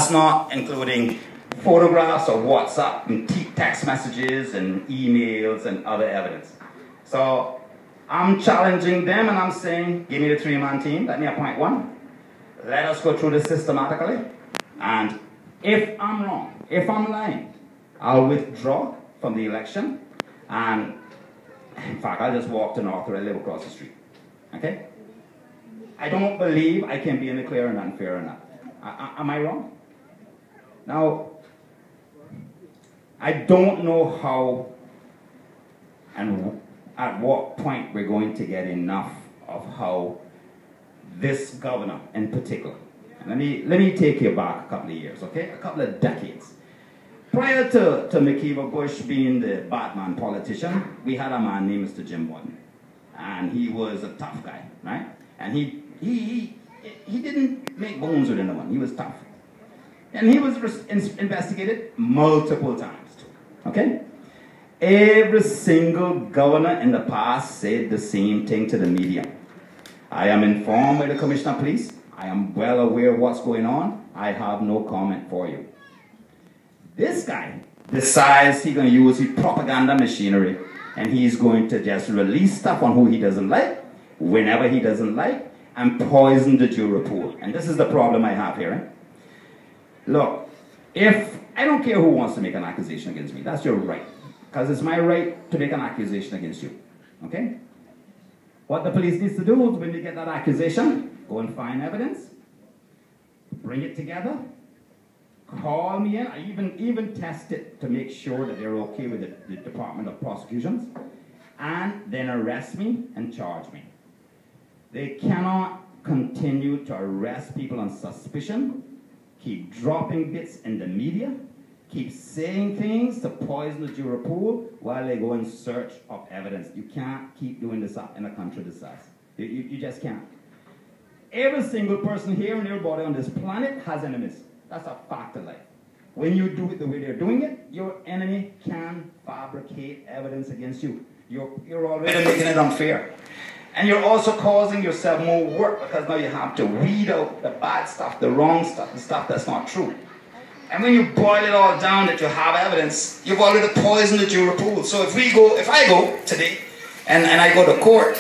That's not including photographs or WhatsApp and text messages and emails and other evidence. So I'm challenging them and I'm saying, give me the three-man team, let me appoint one. Let us go through this systematically. And if I'm wrong, if I'm lying, I'll withdraw from the election. And in fact, I'll just walk to North where I live across the street. Okay? I don't believe I can be any clearer and unfair enough. Am I wrong? Now, I don't know how and at what point we're going to get enough of how this governor in particular. Let me take you back a couple of years, okay? A couple of decades. Prior to McKeever Bush being the Batman politician, we had a man named Mr. Jim Button. And he was a tough guy, right? And he didn't make bones with anyone. He was tough. And he was investigated multiple times, too, okay? Every single governor in the past said the same thing to the media. I am informed by the Commissioner of Police. I am well aware of what's going on. I have no comment for you. This guy decides he's going to use his propaganda machinery and he's going to just release stuff on who he doesn't like, whenever he doesn't like, and poison the jury pool. And this is the problem I have here. Eh? Look, I don't care who wants to make an accusation against me. That's your right. Because it's my right to make an accusation against you. Okay? What the police needs to do is when they get that accusation, go and find evidence, bring it together, call me in. I even test it to make sure that they're okay with the Department of Prosecutions, and then arrest me and charge me. They cannot continue to arrest people on suspicion, keep dropping bits in the media, keep saying things to poison the jury pool while they go in search of evidence. You can't keep doing this in a country this size. You just can't. Every single person here and everybody on this planet has enemies. That's a fact of life. When you do it the way they're doing it, your enemy can fabricate evidence against you. You're already making it unfair. And you're also causing yourself more work because now you have to weed out the bad stuff, the wrong stuff, the stuff that's not true. And when you boil it all down that you have evidence, you've already poisoned the jury pool. So if I go today and I go to court,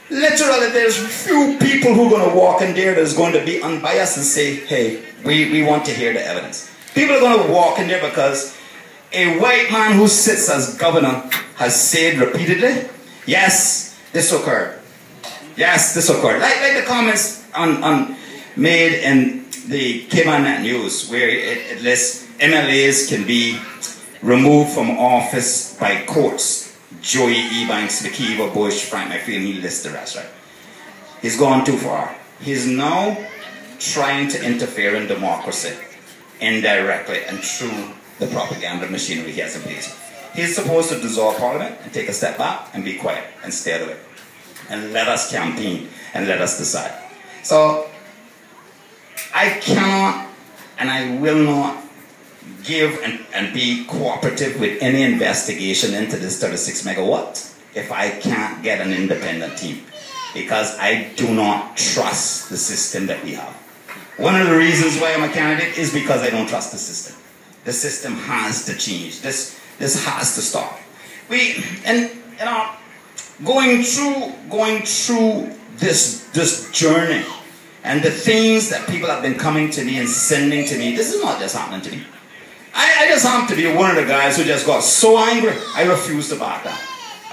literally there's few people who are going to walk in there that's going to be unbiased and say, hey, we want to hear the evidence. People are going to walk in there because a white man who sits as governor has said repeatedly, yes, this occurred. Yes, this occurred. Like the comments made in the Cayman News, where it lists MLAs can be removed from office by courts. Joey Ebanks, McKeever, Bush, Frank McPhail, he lists the rest, right? He's gone too far. He's now trying to interfere in democracy indirectly and through the propaganda machinery he has in place. He's supposed to dissolve Parliament and take a step back and be quiet and stay out of it. And let us campaign and let us decide. So, I cannot and I will not give and be cooperative with any investigation into this 36 megawatts if I can't get an independent team. Because I do not trust the system that we have. One of the reasons why I'm a candidate is because I don't trust the system. The system has to change. This has to stop. Going through this journey and the things that people have been coming to me and sending to me, this is not just happening to me. I just happen to be one of the guys who just got so angry, I refused to back down.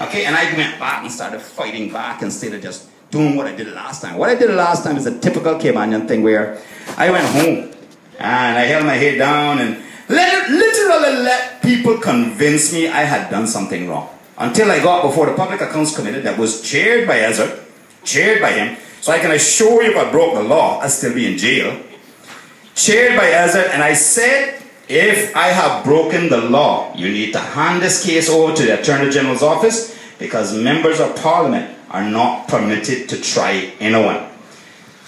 Okay, and I went back and started fighting back instead of just doing what I did last time. What I did last time is a typical Caymanian thing where I went home and I held my head down and literally let people convince me I had done something wrong. Until I got before the Public Accounts Committee that was chaired by Ezra, chaired by him, so I can assure you if I broke the law, I'd still be in jail. Chaired by Ezra, and I said, if I have broken the law, you need to hand this case over to the Attorney General's office because members of Parliament are not permitted to try anyone.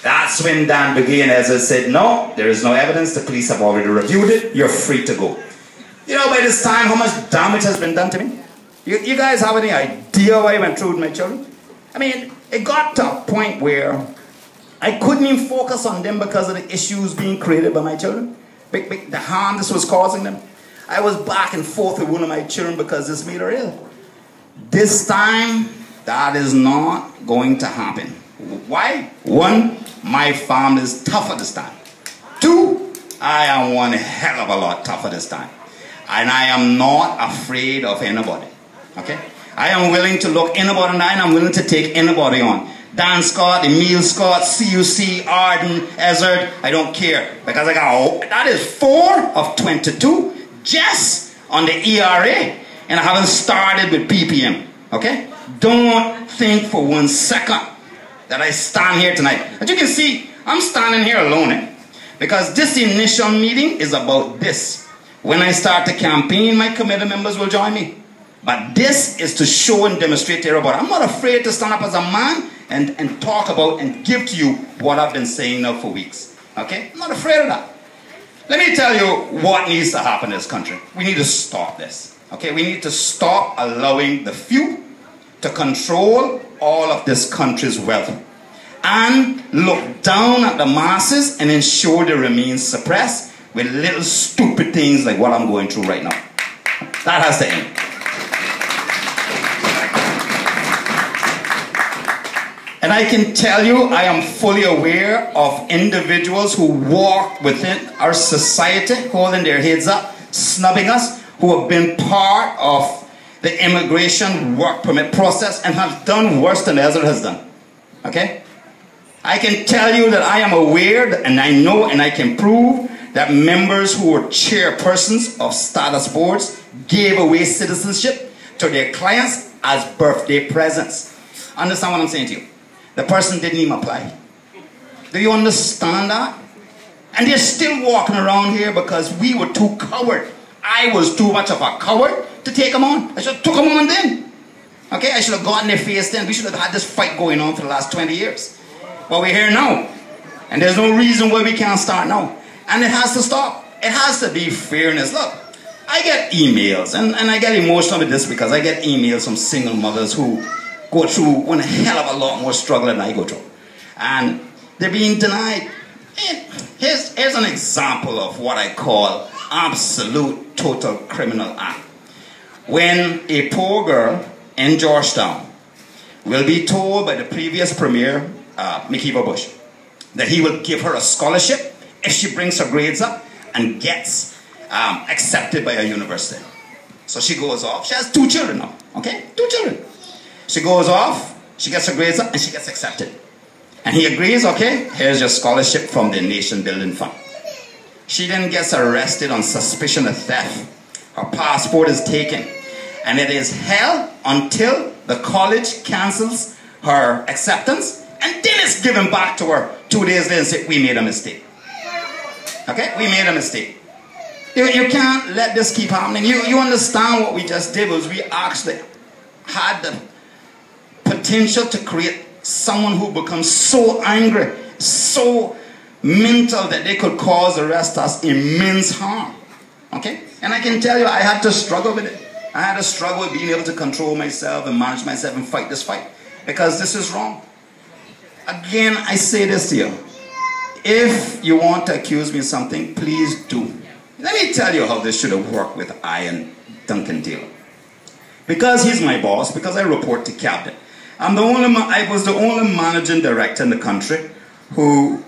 That's when Dan Begay and Ezra said, no, there is no evidence, the police have already reviewed it, you're free to go. You know, by this time, how much damage has been done to me? You guys have any idea why I went through with my children? I mean, it got to a point where I couldn't even focus on them because of the issues being created by my children. the harm this was causing them. I was back and forth with one of my children because this made her ill. This time, that is not going to happen. Why? One, my family is tougher this time. Two, I am one hell of a lot tougher this time. And I am not afraid of anybody. Okay? I am willing to look anybody in the eye, and I'm willing to take anybody on. Dan Scott, Emil Scott, CUC, Arden, Ezard, I don't care. Because I got, that is 4 of 22 just on the ERA, and I haven't started with PPM. Okay? Don't think for 1 second that I stand here tonight. As you can see, I'm standing here alone. Because this initial meeting is about this. When I start the campaign, my committee members will join me. But this is to show and demonstrate to everybody. I'm not afraid to stand up as a man and talk about and give to you what I've been saying now for weeks. Okay? I'm not afraid of that. Let me tell you what needs to happen in this country. We need to stop this. Okay? We need to stop allowing the few to control all of this country's wealth. And look down at the masses and ensure they remain suppressed with little stupid things like what I'm going through right now. That has to end. And I can tell you, I am fully aware of individuals who walk within our society, holding their heads up, snubbing us, who have been part of the immigration work permit process and have done worse than Ezra has done. Okay? I can tell you that I am aware, and I know and I can prove that members who were chairpersons of status boards gave away citizenship to their clients as birthday presents. Understand what I'm saying to you? The person didn't even apply. Do you understand that? And they're still walking around here because we were too coward. I was too much of a coward to take them on. I should have took them on then. Okay, I should have gotten their face then. We should have had this fight going on for the last 20 years. But we're here now. And there's no reason why we can't start now. And it has to stop. It has to be fairness. Look, I get emails, and I get emotional with this because I get emails from single mothers who go through one hell of a lot more struggle than I go through. And they're being denied. Here's an example of what I call absolute total criminal act. When a poor girl in Georgetown will be told by the previous premier, McKeever Bush, that he will give her a scholarship if she brings her grades up and gets accepted by a university. So she goes off. She has 2 children now. Okay? 2 children. She goes off, she gets her grades up, and she gets accepted. And he agrees, okay, here's your scholarship from the Nation Building Fund. She then gets arrested on suspicion of theft. Her passport is taken. And it is held until the college cancels her acceptance, and then it's given back to her 2 days later and say, we made a mistake. Okay? We made a mistake. You can't let this keep happening. You understand what we just did was we actually had the potential to create someone who becomes so angry, so mental that they could cause the rest of us immense harm. Okay? And I can tell you, I had to struggle with it. I had to struggle with being able to control myself and manage myself and fight this fight. Because this is wrong. Again, I say this to you. If you want to accuse me of something, please do. Let me tell you how this should have worked with Ian Duncan Taylor. Because he's my boss, because I report to cabinet. I was the only managing director in the country who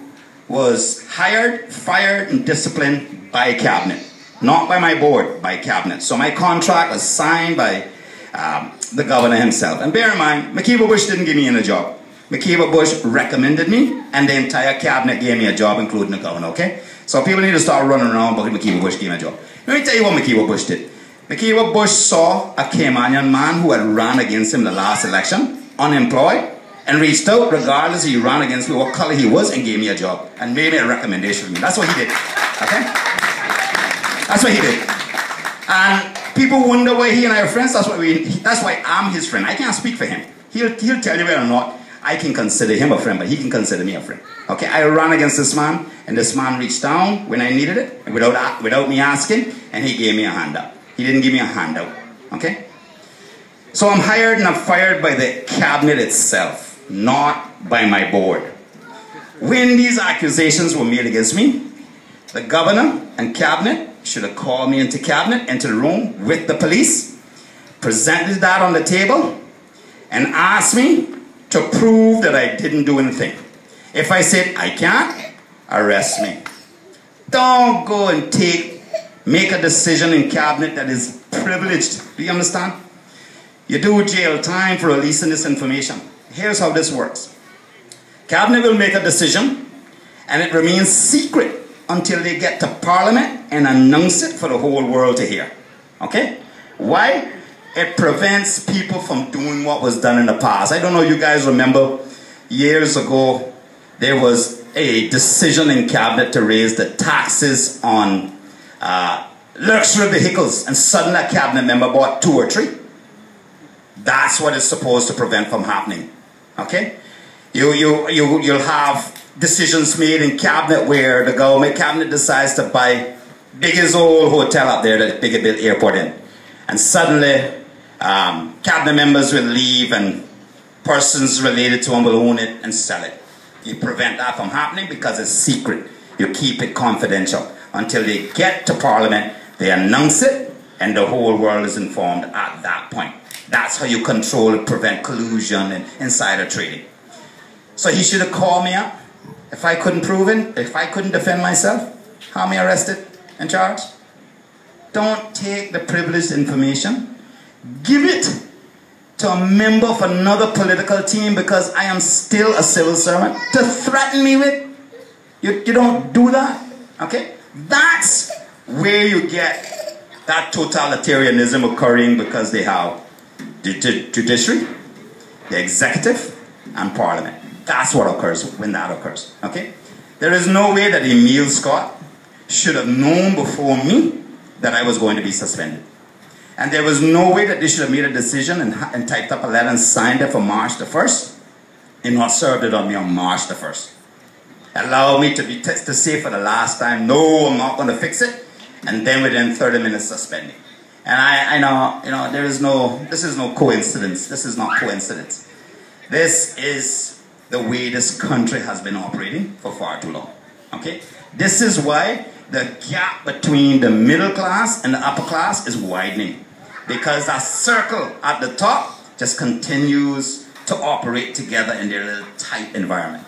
was hired, fired, and disciplined by cabinet. Not by my board, by cabinet. So my contract was signed by the governor himself. And bear in mind, McKeever Bush didn't give me any job. McKeever Bush recommended me, and the entire cabinet gave me a job, including the governor, okay? So people need to start running around about McKeever Bush gave me a job. Let me tell you what McKeever Bush did. McKeever Bush saw a Caymanian man who had ran against him the last election, unemployed, and reached out, regardless if he ran against me, what color he was, and gave me a job, and made me a recommendation for me. That's what he did, okay? That's what he did. And people wonder why he and I are friends. That's why I'm his friend. I can't speak for him. He'll tell you whether or not I can consider him a friend, but he can consider me a friend. Okay, I ran against this man, and this man reached down when I needed it, without me asking, and he gave me a handout. He didn't give me a handout, okay? So I'm hired and I'm fired by the cabinet itself, not by my board. When these accusations were made against me, The governor and cabinet should have called me into cabinet, into the room with the police, presented that on the table, and asked me to prove that I didn't do anything. If I said I can't, arrest me. Don't go and make a decision in cabinet that is privileged. Do you understand? You do jail time for releasing this information. Here's how this works. Cabinet will make a decision and it remains secret until they get to Parliament and announce it for the whole world to hear. Okay? Why? It prevents people from doing what was done in the past. I don't know if you guys remember, years ago, there was a decision in cabinet to raise the taxes on luxury vehicles, and suddenly a cabinet member bought 2 or 3. That's what it's supposed to prevent from happening. Okay? You'll have decisions made in cabinet where the government cabinet decides to buy biggest old hotel up there that they could build airport in. And suddenly, cabinet members will leave and persons related to them will own it and sell it. You prevent that from happening because it's secret. You keep it confidential until they get to Parliament, they announce it, and the whole world is informed at that point. That's how you control and prevent collusion and insider trading. So he should have called me up. If I couldn't prove it, if I couldn't defend myself, have me arrested and charged. Don't take the privileged information. Give it to a member of another political team because I am still a civil servant to threaten me with. You don't do that. Okay? That's where you get that totalitarianism occurring because they have the judiciary, the executive, and Parliament. That's what occurs when that occurs. Okay? There is no way that Emil Scott should have known before me that I was going to be suspended. And there was no way that they should have made a decision and typed up a letter and signed it for March the 1st and not served it on me on March the 1st. Allow me to say for the last time, no, I'm not going to fix it. And then within 30 minutes suspending. And I know, this is no coincidence. This is not coincidence. This is the way this country has been operating for far too long. Okay? This is why the gap between the middle class and the upper class is widening. Because that circle at the top just continues to operate together in their little tight environment.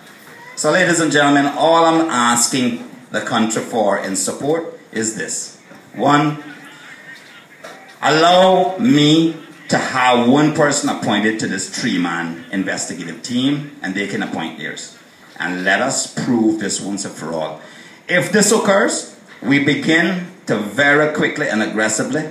So ladies and gentlemen, all I'm asking the country for in support is this. 1, allow me to have one person appointed to this 3-man investigative team and they can appoint theirs. And let us prove this once and for all. If this occurs, we begin to very quickly and aggressively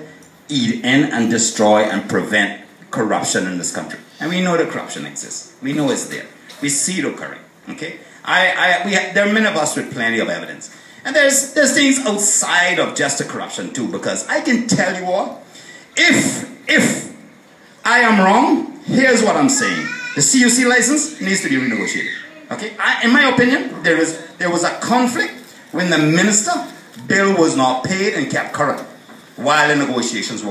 eat in and destroy and prevent corruption in this country. And we know the corruption exists. We know it's there. We see it occurring. Okay? There are many of us with plenty of evidence. And there's things outside of just the corruption too, because I can tell you all, if I am wrong, here's what I'm saying. The CUC license needs to be renegotiated. Okay? In my opinion, there was a conflict when the minister bill was not paid and kept current while the negotiations were